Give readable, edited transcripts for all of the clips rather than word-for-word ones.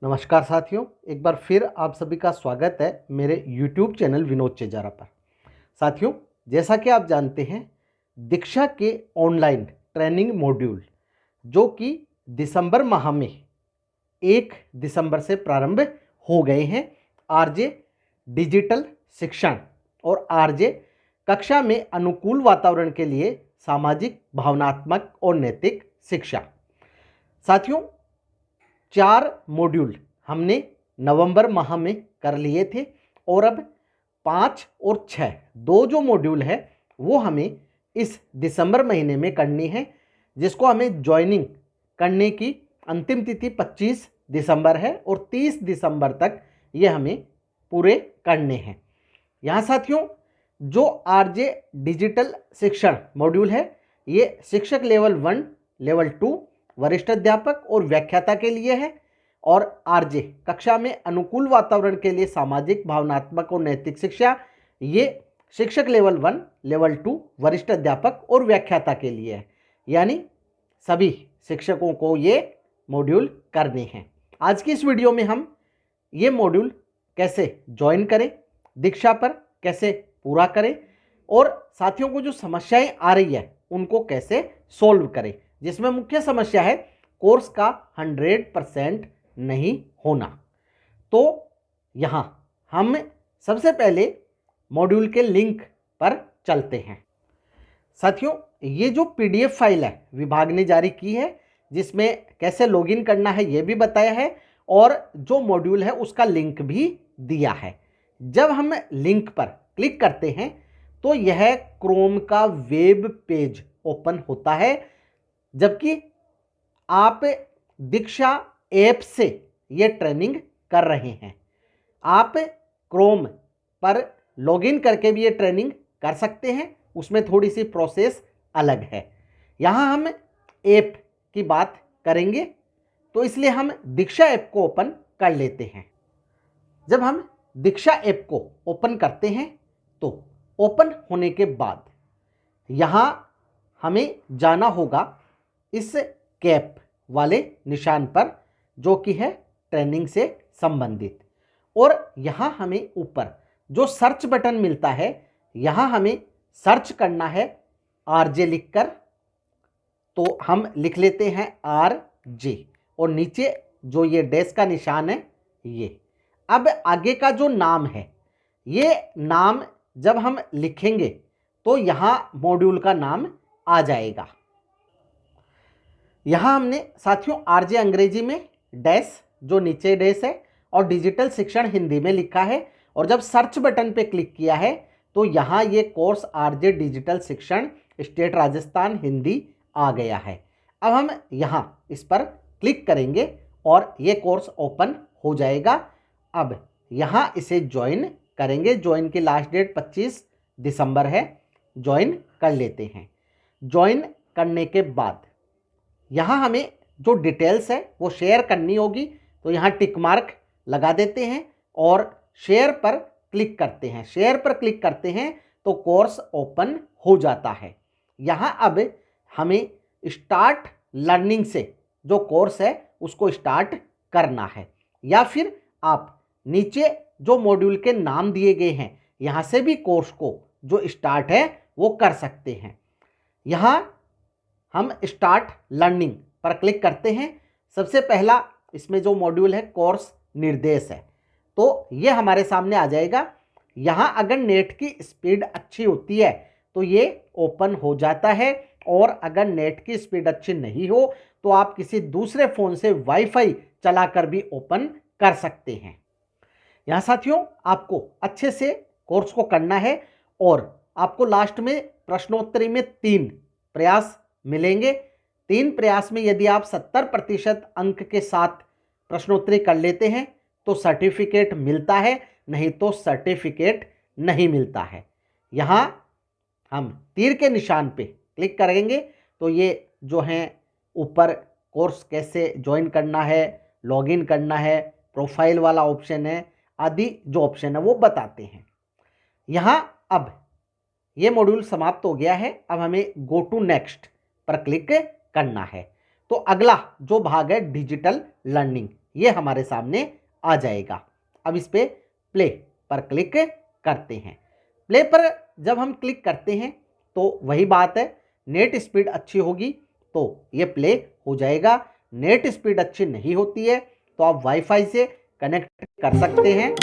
नमस्कार साथियों, एक बार फिर आप सभी का स्वागत है मेरे YouTube चैनल विनोद चेजारा पर। साथियों, जैसा कि आप जानते हैं, दीक्षा के ऑनलाइन ट्रेनिंग मॉड्यूल जो कि दिसंबर माह में 1 दिसंबर से प्रारंभ हो गए हैं। आरजे डिजिटल शिक्षण और आरजे कक्षा में अनुकूल वातावरण के लिए सामाजिक, भावनात्मक और नैतिक शिक्षा। साथियों, 4 मॉड्यूल हमने नवंबर माह में कर लिए थे और अब 5 और 6 दो जो मॉड्यूल है वो हमें इस दिसंबर महीने में करनी है, जिसको हमें ज्वाइनिंग करने की अंतिम तिथि 25 दिसंबर है और 30 दिसंबर तक ये हमें पूरे करने हैं। यहाँ साथियों, जो आरजे डिजिटल शिक्षण मॉड्यूल है ये शिक्षक लेवल 1, लेवल 2, वरिष्ठ अध्यापक और व्याख्याता के लिए है, और आरजे कक्षा में अनुकूल वातावरण के लिए सामाजिक, भावनात्मक और नैतिक शिक्षा ये शिक्षक लेवल 1, लेवल 2, वरिष्ठ अध्यापक और व्याख्याता के लिए है। यानी सभी शिक्षकों को ये मॉड्यूल करने हैं। आज की इस वीडियो में हम ये मॉड्यूल कैसे ज्वाइन करें, दीक्षा पर कैसे पूरा करें और साथियों को जो समस्याएं आ रही है उनको कैसे सॉल्व करें, जिसमें मुख्य समस्या है कोर्स का 100% नहीं होना। तो यहाँ हम सबसे पहले मॉड्यूल के लिंक पर चलते हैं। साथियों, ये जो PDF फाइल है विभाग ने जारी की है, जिसमें कैसे लॉगिन करना है ये भी बताया है और जो मॉड्यूल है उसका लिंक भी दिया है। जब हम लिंक पर क्लिक करते हैं तो यह क्रोम का वेब पेज ओपन होता है, जबकि आप दीक्षा ऐप से ये ट्रेनिंग कर रहे हैं। आप क्रोम पर लॉगिन करके भी ये ट्रेनिंग कर सकते हैं, उसमें थोड़ी सी प्रोसेस अलग है। यहाँ हम ऐप की बात करेंगे तो इसलिए हम दीक्षा ऐप को ओपन कर लेते हैं। जब हम दीक्षा ऐप को ओपन करते हैं तो ओपन होने के बाद यहाँ हमें जाना होगा इस कैप वाले निशान पर जो कि है ट्रेनिंग से संबंधित, और यहाँ हमें ऊपर जो सर्च बटन मिलता है यहाँ हमें सर्च करना है आरजे लिखकर। तो हम लिख लेते हैं आरजे और नीचे जो ये डैश का निशान है ये। अब आगे का जो नाम है ये नाम जब हम लिखेंगे तो यहाँ मॉड्यूल का नाम आ जाएगा। यहाँ हमने साथियों आरजे अंग्रेजी में डैश जो नीचे डैश है और डिजिटल शिक्षण हिंदी में लिखा है, और जब सर्च बटन पे क्लिक किया है तो यहाँ ये कोर्स आरजे डिजिटल शिक्षण स्टेट राजस्थान हिंदी आ गया है। अब हम यहाँ इस पर क्लिक करेंगे और ये कोर्स ओपन हो जाएगा। अब यहाँ इसे ज्वाइन करेंगे। ज्वाइन की लास्ट डेट 25 दिसंबर है। ज्वाइन कर लेते हैं। ज्वाइन करने के बाद यहाँ हमें जो डिटेल्स है वो शेयर करनी होगी, तो यहाँ टिक मार्क लगा देते हैं और शेयर पर क्लिक करते हैं। शेयर पर क्लिक करते हैं तो कोर्स ओपन हो जाता है। यहाँ अब हमें स्टार्ट लर्निंग से जो कोर्स है उसको स्टार्ट करना है, या फिर आप नीचे जो मॉड्यूल के नाम दिए गए हैं यहाँ से भी कोर्स को जो स्टार्ट है वो कर सकते हैं। यहाँ हम स्टार्ट लर्निंग पर क्लिक करते हैं। सबसे पहला इसमें जो मॉड्यूल है कोर्स निर्देश है, तो ये हमारे सामने आ जाएगा। यहाँ अगर नेट की स्पीड अच्छी होती है तो ये ओपन हो जाता है, और अगर नेट की स्पीड अच्छी नहीं हो तो आप किसी दूसरे फ़ोन से वाईफाई चलाकर भी ओपन कर सकते हैं। यहाँ साथियों आपको अच्छे से कोर्स को करना है, और आपको लास्ट में प्रश्नोत्तरी में 3 प्रयास मिलेंगे। 3 प्रयास में यदि आप 70% अंक के साथ प्रश्नोत्तरी कर लेते हैं तो सर्टिफिकेट मिलता है, नहीं तो सर्टिफिकेट नहीं मिलता है। यहाँ हम तीर के निशान पे क्लिक करेंगे तो ये जो हैं ऊपर कोर्स कैसे ज्वाइन करना है, लॉगिन करना है, प्रोफाइल वाला ऑप्शन है, आदि जो ऑप्शन है वो बताते हैं। यहाँ अब ये मॉड्यूल समाप्त हो गया है। अब हमें गो टू नेक्स्ट पर क्लिक करना है। तो अगला जो भाग है डिजिटल लर्निंग, ये हमारे सामने आ जाएगा। अब इस पे प्ले पर क्लिक करते हैं। प्ले पर जब हम क्लिक करते हैं तो वही बात है, नेट स्पीड अच्छी होगी तो ये प्ले हो जाएगा। नेट स्पीड अच्छी नहीं होती है तो आप वाईफाई से कनेक्ट कर सकते हैं।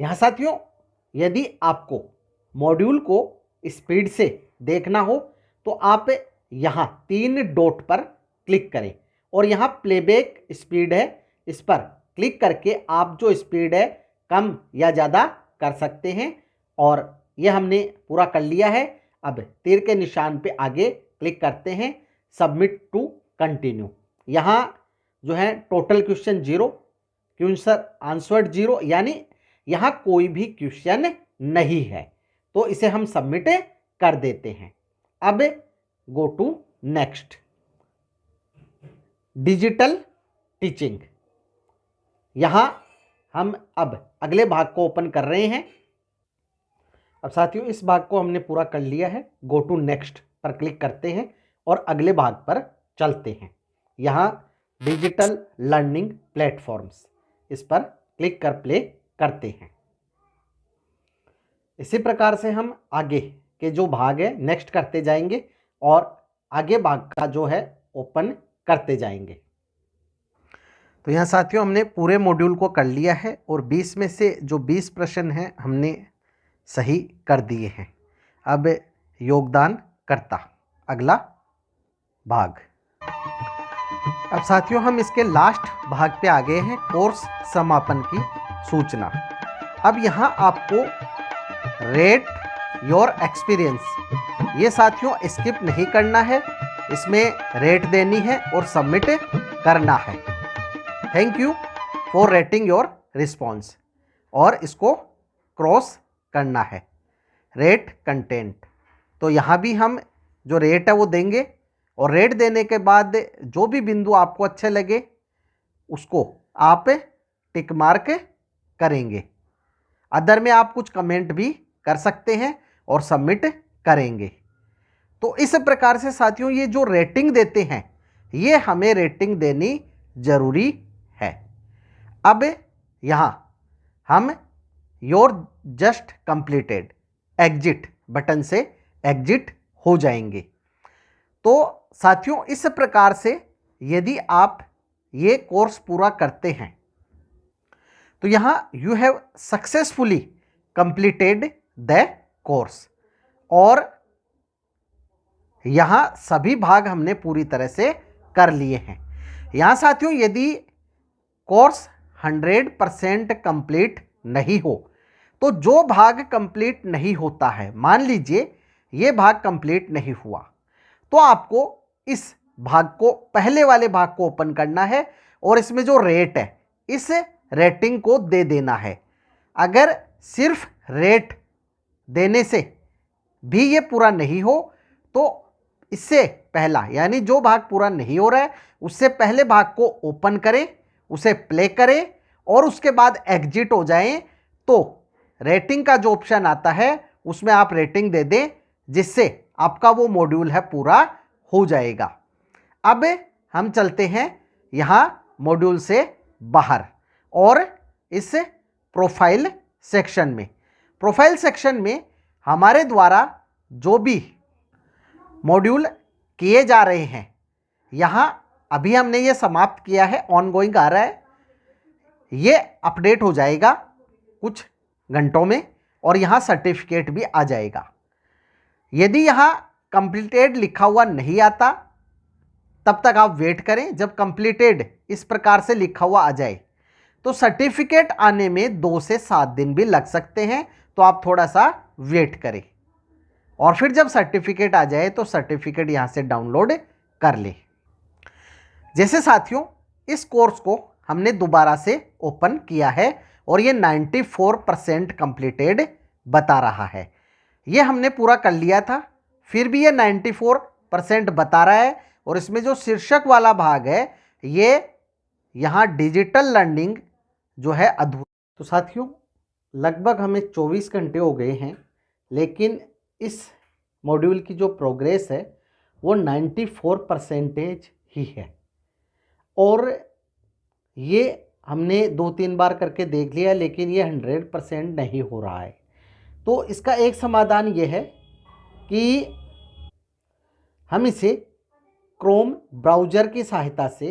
यहाँ साथियों, यदि आपको मॉड्यूल को स्पीड से देखना हो तो आप यहाँ 3 डॉट पर क्लिक करें और यहाँ प्लेबैक स्पीड है, इस पर क्लिक करके आप जो स्पीड है कम या ज़्यादा कर सकते हैं। और ये हमने पूरा कर लिया है। अब तीर के निशान पे आगे क्लिक करते हैं, सबमिट टू कंटिन्यू। यहाँ जो है टोटल क्वेश्चन 0, क्वेश्चन आंसर्ड 0, यानी यहाँ कोई भी क्वेश्चन नहीं है, तो इसे हम सबमिट कर देते हैं। अब go to next, digital teaching. यहाँ हम अब अगले भाग को ओपन कर रहे हैं। अब साथियों, इस भाग को हमने पूरा कर लिया है। गो टू नेक्स्ट पर क्लिक करते हैं और अगले भाग पर चलते हैं। यहाँ डिजिटल लर्निंग प्लेटफॉर्म्स, इस पर क्लिक कर प्ले करते हैं। इसी प्रकार से हम आगे के जो भाग है नेक्स्ट करते जाएंगे और आगे भाग का जो है ओपन करते जाएंगे। तो यहाँ साथियों, हमने पूरे मॉड्यूल को कर लिया है और 20 में से जो 20 प्रश्न हैं हमने सही कर दिए हैं। अब योगदान करता, अगला भाग। अब साथियों, हम इसके लास्ट भाग पे आ गए हैं, कोर्स समापन की सूचना। अब यहाँ आपको रेट योर एक्सपीरियंस, ये साथियों स्किप नहीं करना है, इसमें रेट देनी है और सबमिट करना है। Thank you for rating your response, और इसको क्रॉस करना है। रेट कंटेंट, तो यहाँ भी हम जो रेट है वो देंगे और रेट देने के बाद जो भी बिंदु आपको अच्छे लगे उसको आप टिक मार्क करेंगे। अदर में आप कुछ कमेंट भी कर सकते हैं और सबमिट करेंगे। तो इस प्रकार से साथियों, ये जो रेटिंग देते हैं ये हमें रेटिंग देनी जरूरी है। अब यहाँ हम your just completed exit button से एग्जिट हो जाएंगे। तो साथियों, इस प्रकार से यदि आप ये कोर्स पूरा करते हैं तो यहाँ you have successfully completed the course, और यहाँ सभी भाग हमने पूरी तरह से कर लिए हैं। यहाँ साथियों, यदि कोर्स 100% कंप्लीट नहीं हो तो जो भाग कंप्लीट नहीं होता है, मान लीजिए ये भाग कंप्लीट नहीं हुआ, तो आपको इस भाग को, पहले वाले भाग को ओपन करना है और इसमें जो रेट है इस रेटिंग को दे देना है। अगर सिर्फ रेट देने से भी ये पूरा नहीं हो तो इससे पहला, यानी जो भाग पूरा नहीं हो रहा है उससे पहले भाग को ओपन करें, उसे प्ले करें और उसके बाद एग्जिट हो जाएं, तो रेटिंग का जो ऑप्शन आता है उसमें आप रेटिंग दे दें, जिससे आपका वो मॉड्यूल है पूरा हो जाएगा। अब हम चलते हैं यहाँ मॉड्यूल से बाहर और इस प्रोफाइल सेक्शन में। प्रोफाइल सेक्शन में हमारे द्वारा जो भी मॉड्यूल किए जा रहे हैं, यहाँ अभी हमने ये समाप्त किया है, ऑनगोइंग आ रहा है, ये अपडेट हो जाएगा कुछ घंटों में और यहाँ सर्टिफिकेट भी आ जाएगा। यदि यहाँ कंप्लीटेड लिखा हुआ नहीं आता तब तक आप वेट करें। जब कंप्लीटेड इस प्रकार से लिखा हुआ आ जाए तो सर्टिफिकेट आने में 2 से 7 दिन भी लग सकते हैं, तो आप थोड़ा सा वेट करें और फिर जब सर्टिफिकेट आ जाए तो सर्टिफिकेट यहाँ से डाउनलोड कर ले। जैसे साथियों, इस कोर्स को हमने दोबारा से ओपन किया है और ये 94% कंप्लीटेड बता रहा है। ये हमने पूरा कर लिया था, फिर भी ये 94% बता रहा है और इसमें जो शीर्षक वाला भाग है ये यहाँ डिजिटल लर्निंग जो है अधूरा। तो साथियों, लगभग हमें 24 घंटे हो गए हैं, लेकिन इस मॉड्यूल की जो प्रोग्रेस है वो 94% ही है। और ये हमने 2-3 बार करके देख लिया, लेकिन ये 100% नहीं हो रहा है। तो इसका एक समाधान ये है कि हम इसे क्रोम ब्राउज़र की सहायता से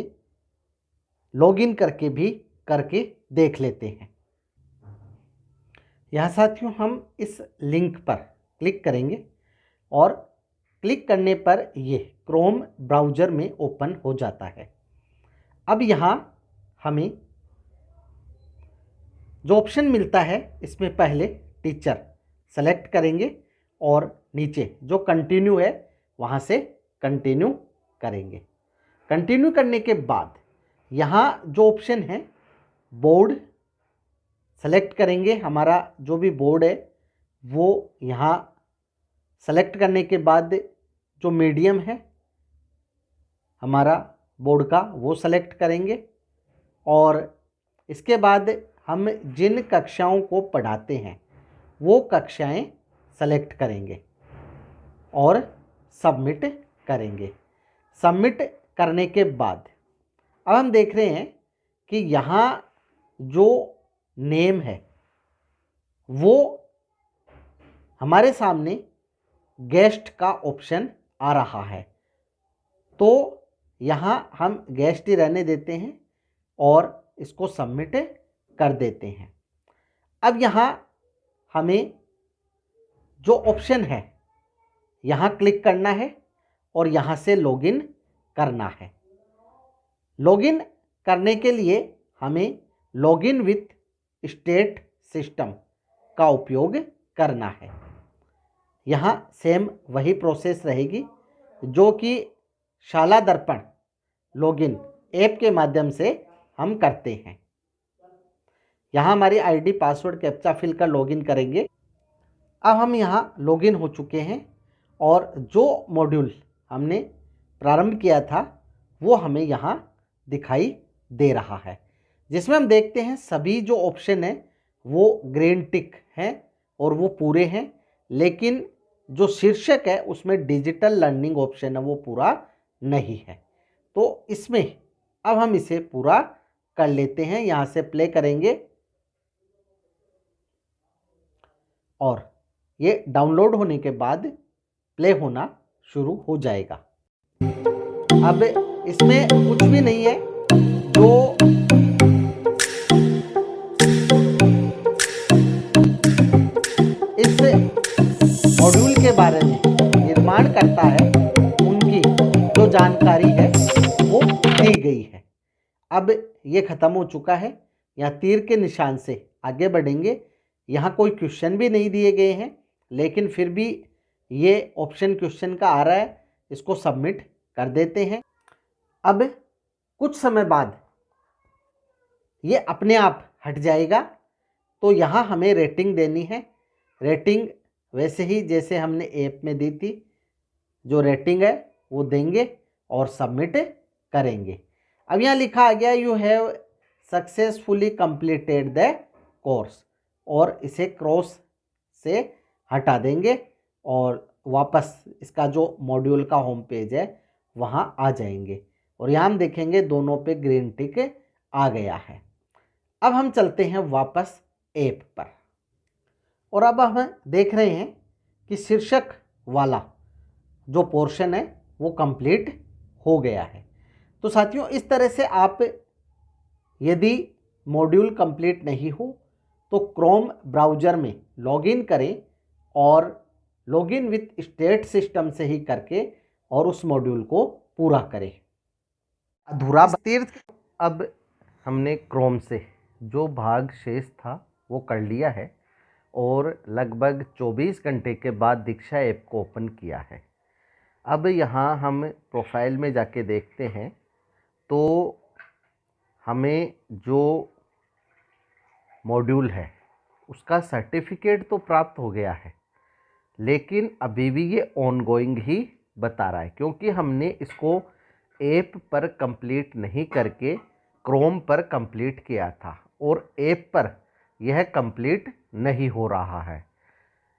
लॉगिन करके भी करके देख लेते हैं। यहाँ साथियों हम इस लिंक पर क्लिक करेंगे और क्लिक करने पर ये क्रोम ब्राउज़र में ओपन हो जाता है। अब यहाँ हमें जो ऑप्शन मिलता है इसमें पहले टीचर सेलेक्ट करेंगे और नीचे जो कंटिन्यू है वहाँ से कंटिन्यू करेंगे। कंटिन्यू करने के बाद यहाँ जो ऑप्शन है बोर्ड सेलेक्ट करेंगे। हमारा जो भी बोर्ड है वो यहाँ सेलेक्ट करने के बाद जो मीडियम है हमारा बोर्ड का वो सेलेक्ट करेंगे और इसके बाद हम जिन कक्षाओं को पढ़ाते हैं वो कक्षाएं सेलेक्ट करेंगे और सबमिट करेंगे। सबमिट करने के बाद अब हम देख रहे हैं कि यहाँ जो नेम है वो हमारे सामने गेस्ट का ऑप्शन आ रहा है, तो यहाँ हम गेस्ट ही रहने देते हैं और इसको सबमिट कर देते हैं। अब यहाँ हमें जो ऑप्शन है यहाँ क्लिक करना है और यहाँ से लॉगिन करना है। लॉगिन करने के लिए हमें लॉगिन विथ स्टेट सिस्टम का उपयोग करना है। यहाँ सेम वही प्रोसेस रहेगी जो कि शाला दर्पण लॉगिन ऐप के माध्यम से हम करते हैं। यहाँ हमारी आईडी पासवर्ड कैप्चा फिल कर लॉगिन करेंगे। अब हम यहाँ लॉगिन हो चुके हैं और जो मॉड्यूल हमने प्रारंभ किया था वो हमें यहाँ दिखाई दे रहा है, जिसमें हम देखते हैं सभी जो ऑप्शन है वो ग्रीन टिक हैं और वो पूरे हैं, लेकिन जो शीर्षक है उसमें डिजिटल लर्निंग ऑप्शन है वो पूरा नहीं है। तो इसमें अब हम इसे पूरा कर लेते हैं। यहाँ से प्ले करेंगे और ये डाउनलोड होने के बाद प्ले होना शुरू हो जाएगा। अब इसमें कुछ भी नहीं है, जो इस मॉड्यूल के बारे में निर्माण करता है उनकी जो जानकारी है वो दी गई है। अब ये ख़त्म हो चुका है। यहाँ तीर के निशान से आगे बढ़ेंगे। यहाँ कोई क्वेश्चन भी नहीं दिए गए हैं, लेकिन फिर भी ये ऑप्शन क्वेश्चन का आ रहा है, इसको सबमिट कर देते हैं। अब कुछ समय बाद ये अपने आप हट जाएगा, तो यहाँ हमें रेटिंग देनी है। रेटिंग वैसे ही जैसे हमने ऐप में दी थी, जो रेटिंग है वो देंगे और सबमिट करेंगे। अब यहाँ लिखा आ गया you have successfully completed the course, और इसे क्रॉस से हटा देंगे और वापस इसका जो मॉड्यूल का होम पेज है वहाँ आ जाएंगे और यहाँ हम देखेंगे दोनों पे ग्रीन टिक आ गया है। अब हम चलते हैं वापस ऐप पर और अब हम देख रहे हैं कि शीर्षक वाला जो पोर्शन है वो कंप्लीट हो गया है। तो साथियों इस तरह से आप यदि मॉड्यूल कंप्लीट नहीं हो तो क्रोम ब्राउज़र में लॉगिन करें और लॉगिन विथ स्टेट सिस्टम से ही करके और उस मॉड्यूल को पूरा करें। अधूरा तीर्थ अब हमने क्रोम से जो भाग शेष था वो कर लिया है और लगभग 24 घंटे के बाद दीक्षा ऐप को ओपन किया है। अब यहाँ हम प्रोफाइल में जाके देखते हैं तो हमें जो मॉड्यूल है उसका सर्टिफिकेट तो प्राप्त हो गया है, लेकिन अभी भी ये ऑनगोइंग ही बता रहा है, क्योंकि हमने इसको ऐप पर कंप्लीट नहीं करके क्रोम पर कंप्लीट किया था और ऐप पर यह कंप्लीट नहीं हो रहा है,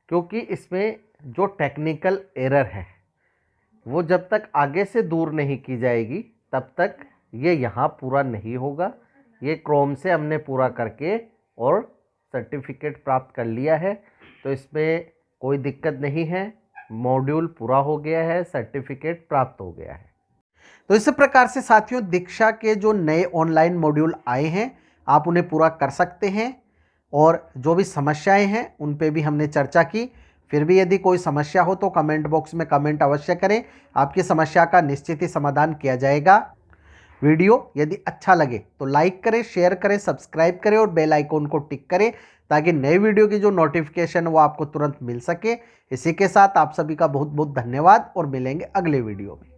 क्योंकि इसमें जो टेक्निकल एरर है वो जब तक आगे से दूर नहीं की जाएगी तब तक ये यहाँ पूरा नहीं होगा। ये क्रोम से हमने पूरा करके और सर्टिफिकेट प्राप्त कर लिया है, तो इसमें कोई दिक्कत नहीं है। मॉड्यूल पूरा हो गया है, सर्टिफिकेट प्राप्त हो गया है। तो इस प्रकार से साथियों दीक्षा के जो नए ऑनलाइन मॉड्यूल आए हैं आप उन्हें पूरा कर सकते हैं, और जो भी समस्याएं हैं उन पे भी हमने चर्चा की। फिर भी यदि कोई समस्या हो तो कमेंट बॉक्स में कमेंट अवश्य करें, आपकी समस्या का निश्चित ही समाधान किया जाएगा। वीडियो यदि अच्छा लगे तो लाइक करें, शेयर करें, सब्सक्राइब करें और बेल आइकॉन को टिक करें ताकि नए वीडियो की जो नोटिफिकेशन वो आपको तुरंत मिल सके। इसी के साथ आप सभी का बहुत बहुत धन्यवाद और मिलेंगे अगले वीडियो में।